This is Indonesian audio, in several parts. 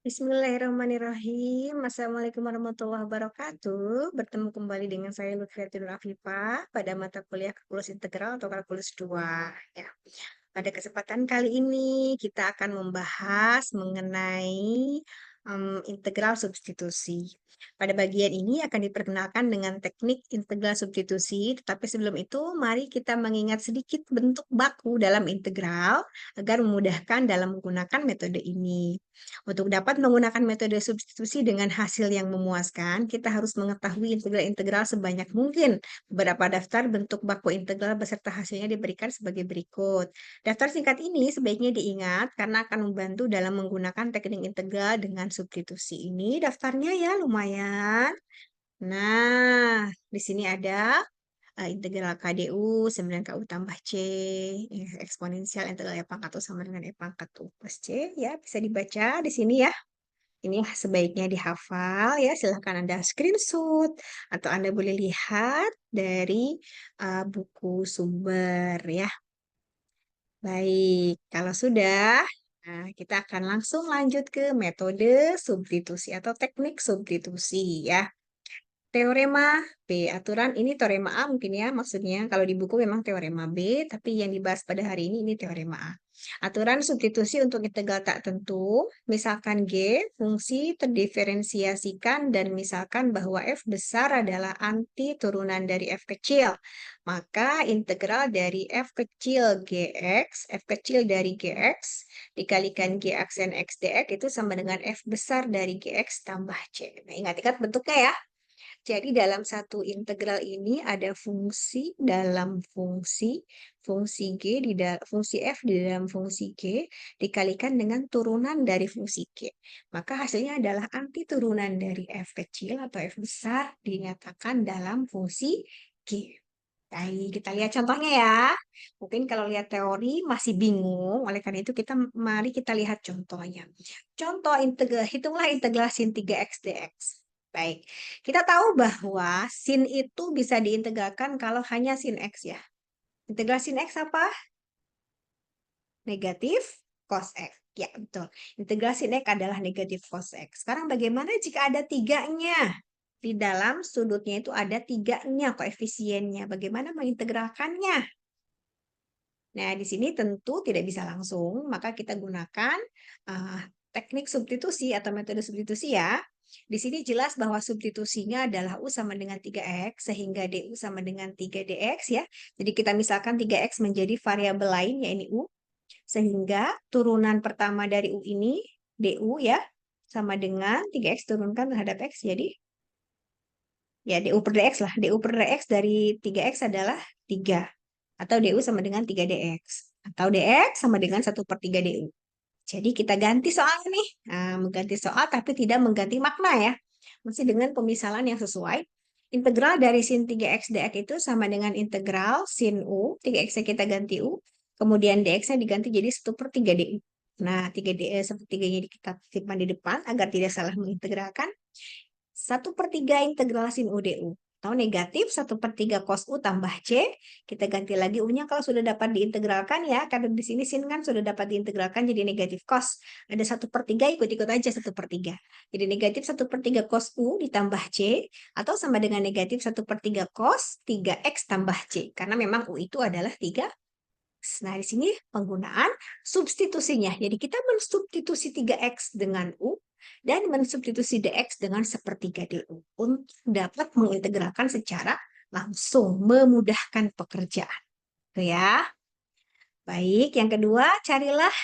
Bismillahirrahmanirrahim. Assalamualaikum warahmatullahi wabarakatuh. Bertemu kembali dengan saya Lutfiatul Afifah pada mata kuliah kalkulus integral atau kalkulus 2. Ya. Pada kesempatan kali ini kita akan membahas mengenai integral substitusi. Pada bagian ini akan diperkenalkan dengan teknik integral substitusi, tetapi sebelum itu mari kita mengingat sedikit bentuk baku dalam integral agar memudahkan dalam menggunakan metode ini. Untuk dapat menggunakan metode substitusi dengan hasil yang memuaskan, kita harus mengetahui integral-integral sebanyak mungkin. Beberapa daftar bentuk baku integral beserta hasilnya diberikan sebagai berikut. Daftar singkat ini sebaiknya diingat karena akan membantu dalam menggunakan teknik integral dengan substitusi ini. Daftarnya ya lumayan. Nah, di sini ada integral KDU 9KU tambah C, eksponensial integral E pangkat U sama dengan E pangkat U plus C, ya bisa dibaca di sini ya. Ini sebaiknya dihafal ya, silahkan Anda screenshot atau Anda boleh lihat dari buku sumber ya. Baik, kalau sudah, nah kita akan langsung lanjut ke metode substitusi atau teknik substitusi ya. Teorema B, aturan ini teorema A mungkin ya maksudnya. Kalau di buku memang teorema B, tapi yang dibahas pada hari ini teorema A. Aturan substitusi untuk integral tak tentu, misalkan G, fungsi terdiferensiasikan dan misalkan bahwa F besar adalah anti turunan dari F kecil. Maka integral dari F kecil GX, F kecil dari GX, dikalikan G aksen X dx itu sama dengan F besar dari GX tambah C. Nah, ingat-ingat bentuknya ya. Jadi dalam satu integral ini ada fungsi dalam fungsi G fungsi F di dalam fungsi G dikalikan dengan turunan dari fungsi G. Maka hasilnya adalah anti turunan dari F kecil atau F besar dinyatakan dalam fungsi G. Baik, kita lihat contohnya ya. Mungkin kalau lihat teori masih bingung, oleh karena itu mari kita lihat contohnya. Contoh integral, hitunglah integral sin 3x dx. Baik, kita tahu bahwa sin itu bisa diintegralkan kalau hanya sin x ya. Integral sin x apa? Negatif cos x. Ya, betul. Integral sin x adalah negatif cos x. Sekarang bagaimana jika ada tiganya? Di dalam sudutnya itu ada tiganya koefisiennya. Bagaimana mengintegralkannya? Nah, di sini tentu tidak bisa langsung, maka kita gunakan teknik substitusi atau metode substitusi ya. Di sini jelas bahwa substitusinya adalah U sama dengan 3X, sehingga DU sama dengan 3DX ya. Jadi kita misalkan 3X menjadi variabel lain, yaitu U. Sehingga turunan pertama dari U ini, DU ya, sama dengan 3X turunkan terhadap X, jadi ya DU per DX lah. DU per DX dari 3X adalah 3. Atau DU sama dengan 3DX. Atau DX sama dengan 1/3 DU. Jadi kita ganti soal nih. Nah, mengganti soal tapi tidak mengganti makna ya. Masih dengan pemisalan yang sesuai. Integral dari sin 3x dx itu sama dengan integral sin U. 3x kita ganti U. Kemudian dx-nya diganti jadi 1/3 DU. Nah, 3D, 1/3-nya kita simpan di depan agar tidak salah mengintegralkan. 1/3 integral sin U DU. Atau negatif 1/3 cos U tambah C. Kita ganti lagi U-nya kalau sudah dapat diintegralkan ya. Karena di sini sin kan sudah dapat diintegralkan jadi negatif cos. Ada 1/3 ikut-ikut aja 1/3. Jadi negatif 1/3 cos U ditambah C. Atau sama dengan negatif 1/3 cos 3X tambah C. Karena memang U itu adalah 3. Nah, di sini penggunaan substitusinya. Jadi kita mensubstitusi 3X dengan U dan mensubstitusi DX dengan 1/3 DU untuk dapat mengintegralkan secara langsung, memudahkan pekerjaan. Itu ya. Baik, yang kedua, carilah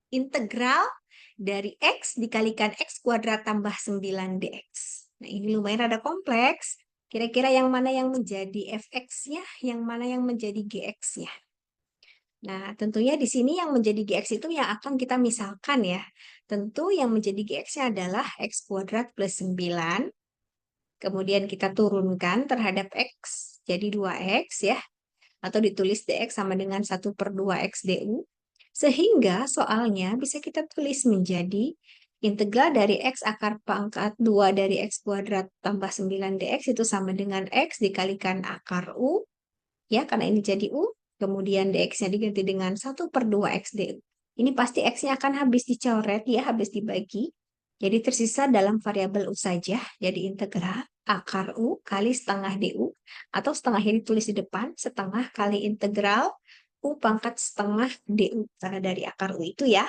integral dari X dikalikan X kuadrat tambah 9 DX. Nah, ini lumayan rada kompleks. Kira-kira yang mana yang menjadi fx-nya, yang mana yang menjadi gx-nya. Nah, tentunya di sini yang menjadi GX itu yang akan kita misalkan ya. Tentu yang menjadi GX-nya adalah X kuadrat plus 9. Kemudian kita turunkan terhadap X jadi 2X ya. Atau ditulis DX sama dengan 1/2X DU. Sehingga soalnya bisa kita tulis menjadi integral dari X akar pangkat 2 dari X kuadrat tambah 9 DX itu sama dengan X dikalikan akar U. Ya, karena ini jadi U. Kemudian dx-nya diganti dengan 1/2 x du. Ini pasti x-nya akan habis dicoret ya, habis dibagi. Jadi tersisa dalam variabel U saja, jadi integral akar U kali setengah DU, atau setengah ini tulis di depan, setengah kali integral U pangkat setengah DU, karena dari akar U itu ya,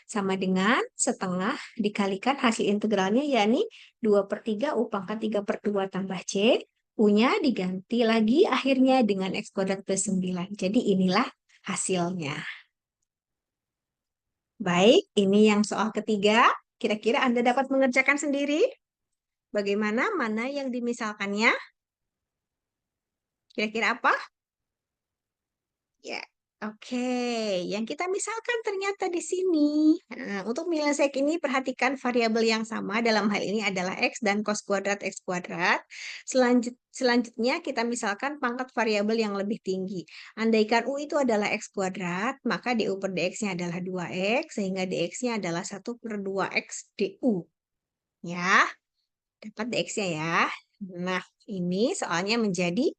sama dengan setengah dikalikan hasil integralnya, yakni 2/3 U pangkat 3/2 tambah C, U-nya diganti lagi akhirnya dengan X kuadrat plus 9. Jadi inilah hasilnya. Baik, ini yang soal ketiga. Kira-kira Anda dapat mengerjakan sendiri? Bagaimana? Mana yang dimisalkannya? Kira-kira apa? Ya, oke. Yang kita misalkan ternyata di sini. Nah, untuk menyelesaikan ini, perhatikan variabel yang sama dalam hal ini adalah X dan cos kuadrat X kuadrat. Selanjutnya kita misalkan pangkat variabel yang lebih tinggi. Andaikan U itu adalah X kuadrat, maka DU per DX-nya adalah 2X, sehingga DX-nya adalah 1/2X DU. Ya, dapat DX-nya ya. Nah, ini soalnya menjadi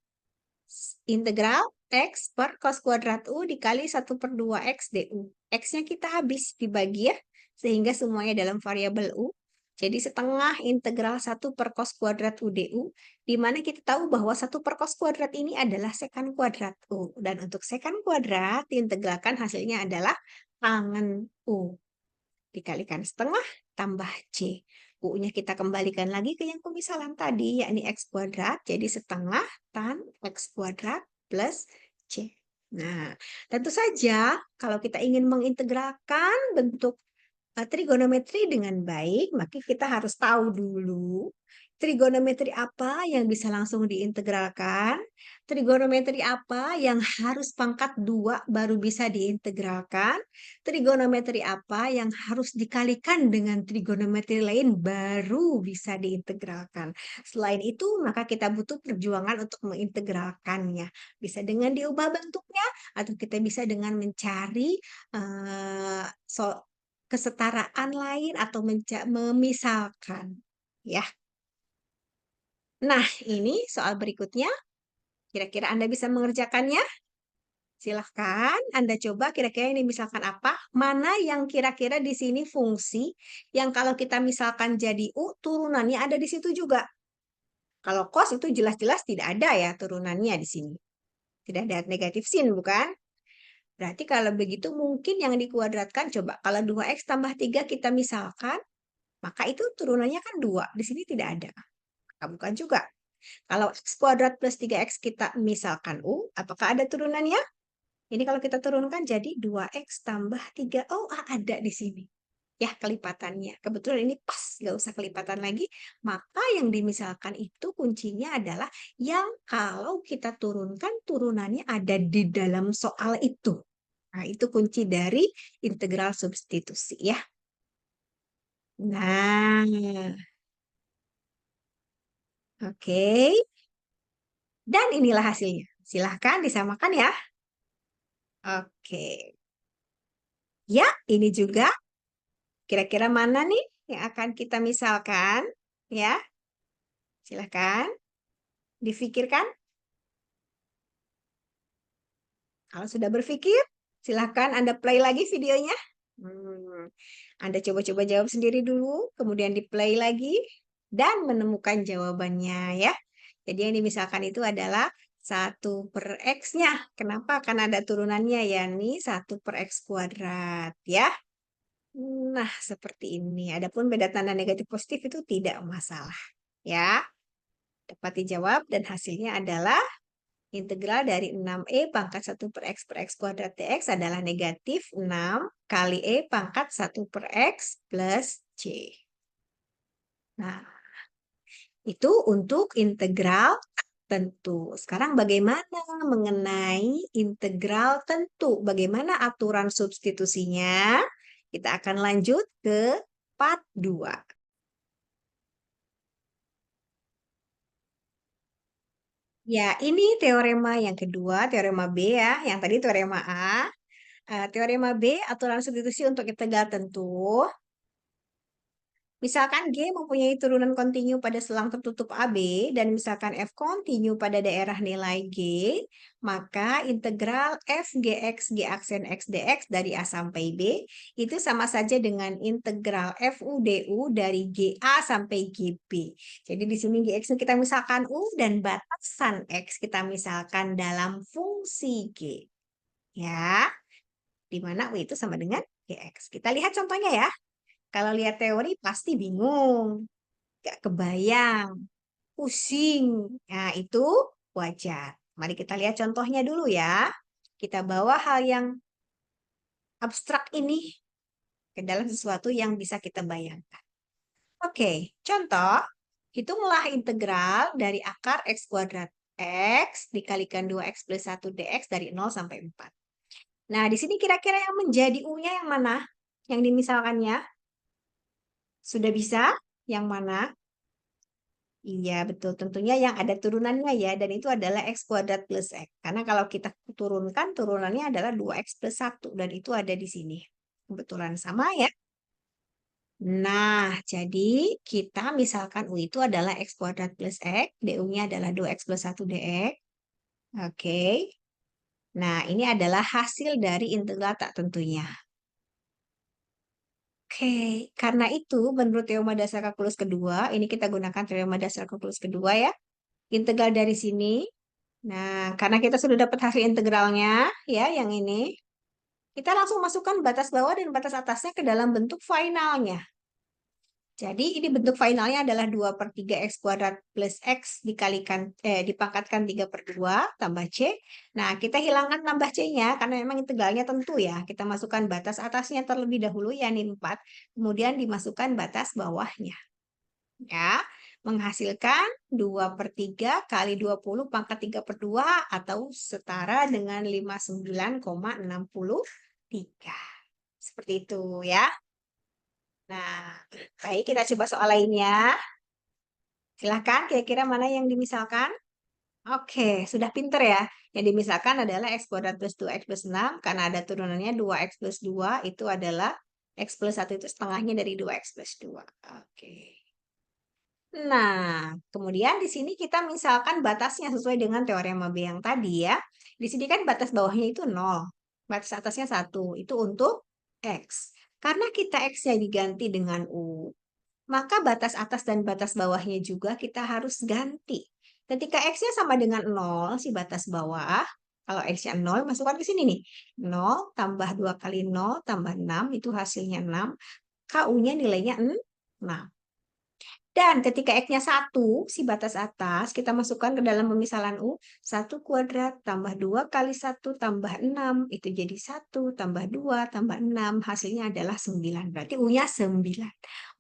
integral X per cos kuadrat U dikali 1/2X DU. X-nya kita habis dibagi ya, sehingga semuanya dalam variabel U. Jadi setengah integral 1 per cos kuadrat U DU, di mana kita tahu bahwa 1 per cos kuadrat ini adalah sekan kuadrat U. Dan untuk sekan kuadrat, diintegralkan hasilnya adalah tangen U. Dikalikan setengah tambah C. U-nya kita kembalikan lagi ke yang pemisalan tadi, yakni X kuadrat. Jadi setengah tan X kuadrat plus C. Nah, tentu saja kalau kita ingin mengintegralkan bentuk trigonometri dengan baik, maka kita harus tahu dulu trigonometri apa yang bisa langsung diintegralkan, trigonometri apa yang harus pangkat 2 baru bisa diintegralkan, trigonometri apa yang harus dikalikan dengan trigonometri lain baru bisa diintegralkan. Selain itu, maka kita butuh perjuangan untuk mengintegralkannya. Bisa dengan diubah bentuknya, atau kita bisa dengan mencari kesetaraan lain atau memisalkan. Ya. Nah, ini soal berikutnya. Kira-kira Anda bisa mengerjakannya? Silahkan Anda coba kira-kira ini misalkan apa? Mana yang kira-kira di sini fungsi yang kalau kita misalkan jadi U, turunannya ada di situ juga. Kalau cos itu jelas-jelas tidak ada ya turunannya di sini. Tidak ada negatif sin, bukan? Berarti kalau begitu mungkin yang dikuadratkan, coba kalau 2X tambah 3 kita misalkan, maka itu turunannya kan 2. Di sini tidak ada. Bukan juga. Kalau X kuadrat plus 3X kita misalkan U, apakah ada turunannya? Ini kalau kita turunkan jadi 2X tambah 3. Oh, ada di sini. Ya, kelipatannya. Kebetulan ini pas, nggak usah kelipatan lagi. Maka yang dimisalkan itu kuncinya adalah yang kalau kita turunkan, turunannya ada di dalam soal itu. Nah, itu kunci dari integral substitusi ya. Nah, oke. Dan inilah hasilnya. Silahkan disamakan ya. Oke. Ya, ini juga. Kira-kira mana nih yang akan kita misalkan? Ya, silahkan difikirkan. Kalau sudah berpikir, silahkan Anda play lagi videonya. Anda coba-coba jawab sendiri dulu, kemudian di-play lagi, dan menemukan jawabannya ya. Jadi yang dimisalkan itu adalah 1/X-nya. Kenapa? Karena ada turunannya, ya nih 1/X kuadrat ya. Nah, seperti ini. Adapun beda tanda negatif positif itu tidak masalah. Ya, dapat dijawab dan hasilnya adalah integral dari 6E pangkat 1/X kuadrat dx adalah negatif 6 kali E pangkat 1/X plus C. Nah, itu untuk integral tentu. Sekarang bagaimana mengenai integral tentu? Bagaimana aturan substitusinya? Kita akan lanjut ke part 2. Ya, ini teorema yang kedua, teorema B ya. Yang tadi teorema A. Teorema B, aturan substitusi untuk integral tentu. Misalkan G mempunyai turunan kontinu pada selang tertutup AB dan misalkan F kontinu pada daerah nilai G, maka integral f gx g aksen x dx dari A sampai B itu sama saja dengan integral fu du dari GA sampai GB. Jadi di sini gx kita misalkan U dan batasan x kita misalkan dalam fungsi G. Ya, di mana U itu sama dengan gx. Kita lihat contohnya ya. Kalau lihat teori pasti bingung, gak kebayang, pusing. Nah, itu wajar. Mari kita lihat contohnya dulu ya. Kita bawa hal yang abstrak ini ke dalam sesuatu yang bisa kita bayangkan. Oke, contoh, hitunglah integral dari akar x kuadrat x dikalikan 2x plus 1 dx dari 0 sampai 4. Nah, di sini kira-kira yang menjadi U-nya yang mana? Yang dimisalkannya? Sudah bisa? Yang mana? Iya, betul. Tentunya yang ada turunannya ya. Dan itu adalah x kuadrat plus x. Karena kalau kita turunkan, turunannya adalah 2x plus 1. Dan itu ada di sini. Kebetulan sama ya. Nah, jadi kita misalkan U itu adalah x kuadrat plus x. Du-nya adalah 2x plus 1 dx. Oke. Nah, ini adalah hasil dari integral tak tentunya. Oke, karena itu menurut teorema dasar kalkulus kedua, ini kita gunakan teorema dasar kalkulus kedua ya. Integral dari sini. Nah, karena kita sudah dapat hasil integralnya, ya, yang ini, kita langsung masukkan batas bawah dan batas atasnya ke dalam bentuk finalnya. Jadi, ini bentuk finalnya adalah 2 per 3 x kuadrat plus x dipangkatkan 3 per 2 tambah c. Nah, kita hilangkan tambah c-nya karena memang integralnya tentu ya. Kita masukkan batas atasnya terlebih dahulu, yakni 4. Kemudian dimasukkan batas bawahnya. Ya, menghasilkan 2 per 3 kali 20 pangkat 3 per 2 atau setara dengan 59,63. Seperti itu ya. Nah, baik kita coba soal lainnya. Silahkan, kira-kira mana yang dimisalkan? Oke, sudah pinter ya. Yang dimisalkan adalah x kuadrat plus 2x plus 6. Karena ada turunannya 2x plus 2 itu adalah x plus 1 itu setengahnya dari 2x plus 2. Oke. Nah, kemudian di sini kita misalkan batasnya sesuai dengan teorema B yang tadi ya. Di sini kan batas bawahnya itu 0. Batas atasnya 1. Itu untuk X. Karena kita X-nya diganti dengan U, maka batas atas dan batas bawahnya juga kita harus ganti. Ketika X-nya sama dengan 0, si batas bawah, kalau X-nya 0, masukkan ke sini nih. 0 tambah 2 kali 0 tambah 6, itu hasilnya 6. KU-nya nilainya 6. Dan ketika X-nya 1, si batas atas, kita masukkan ke dalam pemisalan U, 1 kuadrat tambah 2 kali 1 tambah 6, itu jadi 1 tambah 2 tambah 6, hasilnya adalah 9. Berarti U-nya 9.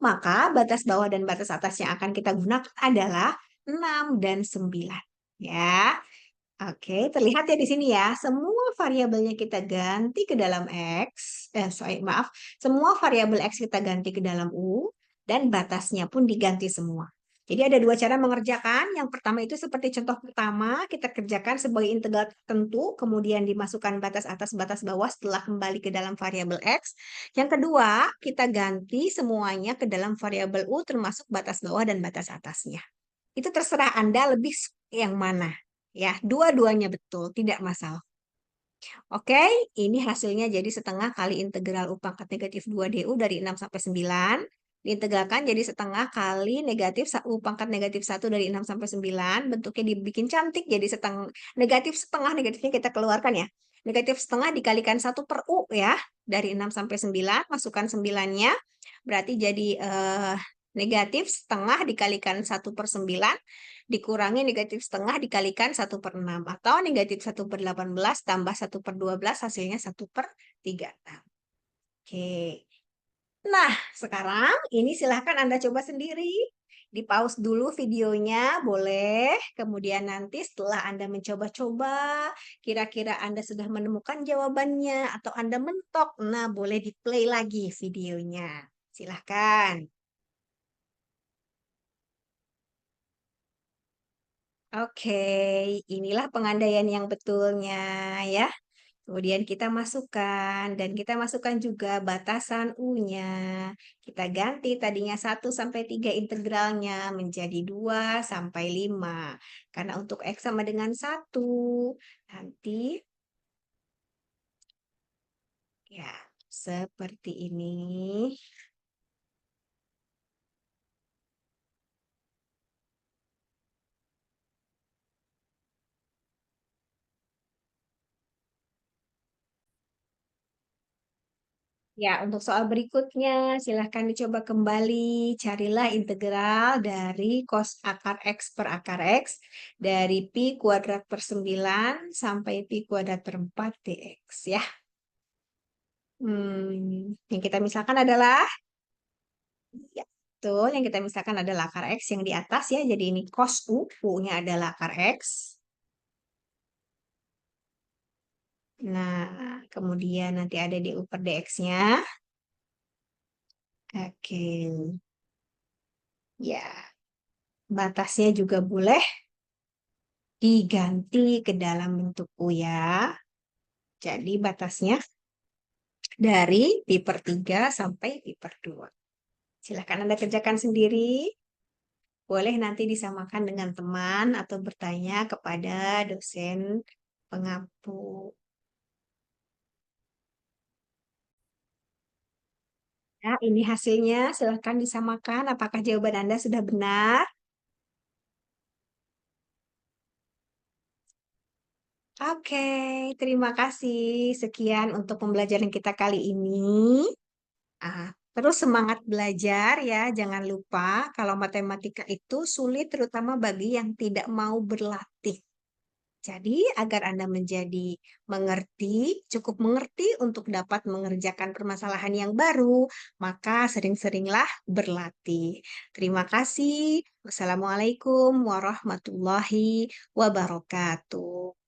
Maka batas bawah dan batas atas yang akan kita gunakan adalah 6 dan 9. Ya, oke, terlihat ya di sini ya, semua variabelnya kita ganti ke dalam semua variabel X kita ganti ke dalam U, dan batasnya pun diganti semua. Jadi ada dua cara mengerjakan. Yang pertama itu seperti contoh pertama, kita kerjakan sebagai integral tertentu, kemudian dimasukkan batas atas, batas bawah setelah kembali ke dalam variabel X. Yang kedua, kita ganti semuanya ke dalam variabel U, termasuk batas bawah dan batas atasnya. Itu terserah Anda lebih yang mana. Ya, dua-duanya betul, tidak masalah. Oke, ini hasilnya jadi setengah kali integral U pangkat negatif 2 DU dari 6 sampai 9. Diintegralkan jadi setengah kali negatif U pangkat negatif 1 dari 6 sampai 9. Bentuknya dibikin cantik jadi setengah, negatifnya kita keluarkan ya. Negatif setengah dikalikan 1 per U ya. Dari 6 sampai 9, masukkan 9-nya. Berarti jadi negatif setengah dikalikan 1 per 9 dikurangi negatif setengah dikalikan 1 per 6. Atau negatif 1 per 18 tambah 1 per 12 hasilnya 1 per 36. Oke. Nah, sekarang ini silahkan Anda coba sendiri. Di pause dulu videonya, boleh. Kemudian nanti setelah Anda mencoba-coba, kira-kira Anda sudah menemukan jawabannya atau Anda mentok, nah boleh di-play lagi videonya. Silahkan. Oke, inilah pengandaian yang betulnya ya. Kemudian kita masukkan, dan kita masukkan juga batasan U-nya. Kita ganti tadinya 1 sampai 3 integralnya menjadi 2 sampai 5. Karena untuk X sama dengan 1, nanti ya seperti ini. Ya, untuk soal berikutnya, silahkan dicoba kembali. Carilah integral dari cos akar X per akar X dari pi kuadrat per 9 sampai pi kuadrat per 4 dx ya. Yang kita misalkan adalah, ya, betul, yang kita misalkan adalah akar X yang di atas ya. Jadi ini cos U, U-nya adalah akar X. Nah, kemudian nanti ada du per dx-nya. Oke, ya. Batasnya juga boleh diganti ke dalam bentuk U ya. Jadi batasnya dari pi per 3 sampai pi per 2. Silahkan Anda kerjakan sendiri. Boleh nanti disamakan dengan teman atau bertanya kepada dosen pengampu. Ya, ini hasilnya. Silahkan disamakan. Apakah jawaban Anda sudah benar? Oke, terima kasih. Sekian untuk pembelajaran kita kali ini. Terus semangat belajar ya, jangan lupa kalau matematika itu sulit terutama bagi yang tidak mau berlatih. Jadi agar Anda menjadi mengerti, cukup mengerti untuk dapat mengerjakan permasalahan yang baru, maka sering-seringlah berlatih. Terima kasih. Wassalamualaikum warahmatullahi wabarakatuh.